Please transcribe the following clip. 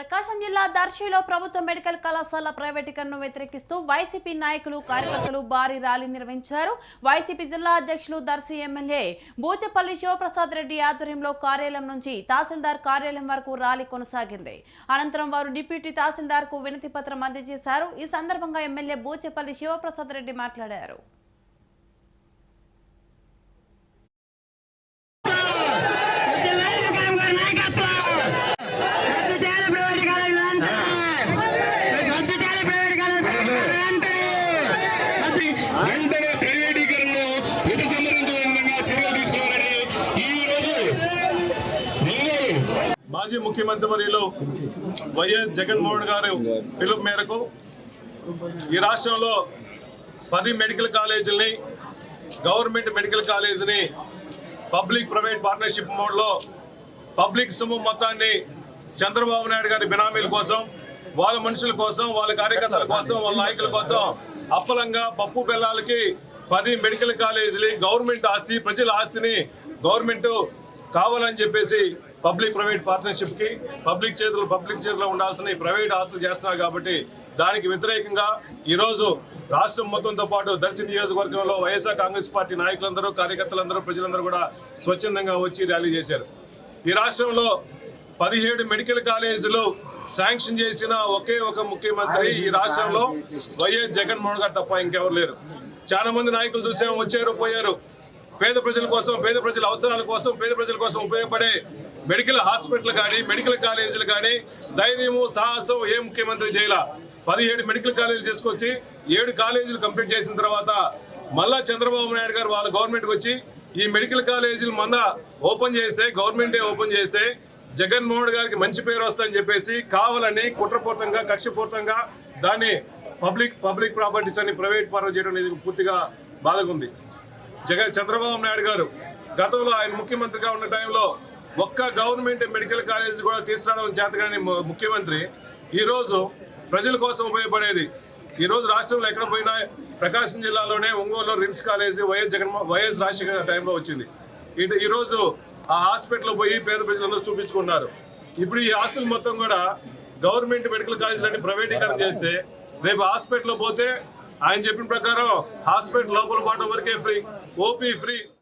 ప్రకాశం జిల్లా దర్శిలో ప్రభుత్వ మెడికల్ కళాశాల ప్రైవేటీకరణను వ్యతిరేకిస్తూ వైసీపీ నాయకులు కార్యకర్తలు భారీ ర్యాలీ నిర్వహించారు. వైసీపీ జిల్లా అధ్యక్షులు దర్శి ఎమ్మెల్యే బూచపల్లి శివప్రసాద్ రెడ్డి ఆధ్వర్యంలో కార్యాలయం నుంచి తహసీల్దార్ కార్యాలయం వరకు ర్యాలీ కొనసాగింది. అనంతరం వారు డిప్యూటీ తహసీల్దార్ కు వినతి పత్రం అందజేశారు. ఈ సందర్భంగా ఎమ్మెల్యే బూచపల్లి శివప్రసాద్ రెడ్డి మాట్లాడారు. మాజీ ముఖ్యమంత్రి వర్యులు వైఎస్ జగన్మోహన్ గారు పిలుపు మేరకు ఈ రాష్ట్రంలో 10 మెడికల్ కాలేజీలని గవర్నమెంట్ మెడికల్ కాలేజీని పబ్లిక్ ప్రైవేట్ పార్ట్నర్షిప్ మోడ్లో పబ్లిక్ సొమ్ము మొత్తాన్ని చంద్రబాబు నాయుడు గారి బినామీల కోసం, వాళ్ళ మనుషుల కోసం, వాళ్ళ కార్యకర్తల కోసం, వాళ్ళ నాయకుల కోసం అప్పలంగా పప్పు బెల్లాలకి 10 మెడికల్ కాలేజీలు గవర్నమెంట్ ఆస్తి, ప్రజల ఆస్తిని గవర్నమెంట్ కావాలని చెప్పేసి పబ్లిక్ ప్రైవేట్ పార్ట్నర్షిప్ కి పబ్లిక్ చేతిలో ఉండాల్సిన ప్రైవేట్ ఆస్తులు చేస్తున్నారు. కాబట్టి దానికి వ్యతిరేకంగా ఈరోజు రాష్ట్రం మొత్తంతో పాటు దర్శి నియోజకవర్గంలో వైఎస్ఆర్ కాంగ్రెస్ పార్టీ నాయకులందరూ, కార్యకర్తలందరూ, ప్రజలందరూ కూడా స్వచ్ఛందంగా వచ్చి ర్యాలీ చేశారు. ఈ రాష్ట్రంలో 17 మెడికల్ కాలేజీలు శాంక్షన్ చేసిన ఒకే ఒక ముఖ్యమంత్రి ఈ రాష్ట్రంలో వైఎస్ జగన్మోహన్ గారు తప్ప ఇంకెవరు లేరు. చాలా మంది నాయకులు చూసాము, వచ్చారు, పోయారు. పేద ప్రజల కోసం, పేద ప్రజల అవసరాల కోసం, పేద ప్రజల కోసం ఉపయోగపడే మెడికల్ హాస్పిటల్ కానీ, మెడికల్ కాలేజీలు కానీ ధైర్యము, సాహసం ఏ ముఖ్యమంత్రి చేయాల. 17 మెడికల్ కాలేజీలు తీసుకొచ్చి 7 కాలేజీలు కంప్లీట్ చేసిన తర్వాత మళ్ళా చంద్రబాబు నాయుడు గారు వాళ్ళ గవర్నమెంట్కి వచ్చి ఈ మెడికల్ కాలేజీలు మళ్ళా ఓపెన్ చేస్తే, గవర్నమెంటే ఓపెన్ చేస్తే జగన్మోహన్ గారికి మంచి పేరు వస్తుందని చెప్పేసి కావాలని కుట్రపూర్తంగా, కక్షపూర్తంగా దాన్ని పబ్లిక్ ప్రాపర్టీస్ అని ప్రైవేట్ పరం చేయడం అనేది పూర్తిగా బాధగా చంద్రబాబు నాయుడు గారు గతంలో ఆయన ముఖ్యమంత్రిగా ఉన్న టైంలో ఒక్క గవర్నమెంట్ మెడికల్ కాలేజ్ కూడా తీసుకురావడం చేతగాని ముఖ్యమంత్రి ఈరోజు ప్రజల కోసం ఉపయోగపడేది. ఈరోజు రాష్ట్రంలో ఎక్కడ పోయినా ప్రకాశం జిల్లాలోనే ఒంగోలులో రిమ్స్ కాలేజీ వైఎస్ రాజశేఖర్ టైంలో వచ్చింది. ఈరోజు ఆ హాస్పిటల్ పోయి పేద ప్రజలందరూ చూపించుకున్నారు. ఇప్పుడు ఈ ఆస్తులు మొత్తం కూడా గవర్నమెంట్ మెడికల్ కాలేజీలన్నీ ప్రైవేటీకరణ చేస్తే రేపు హాస్పిటల్ పోతే ఆయన చెప్పిన ప్రకారం హాస్పిటల్ లోపల పాటు వరకే ఫ్రీ, ఓపీ ఫ్రీ.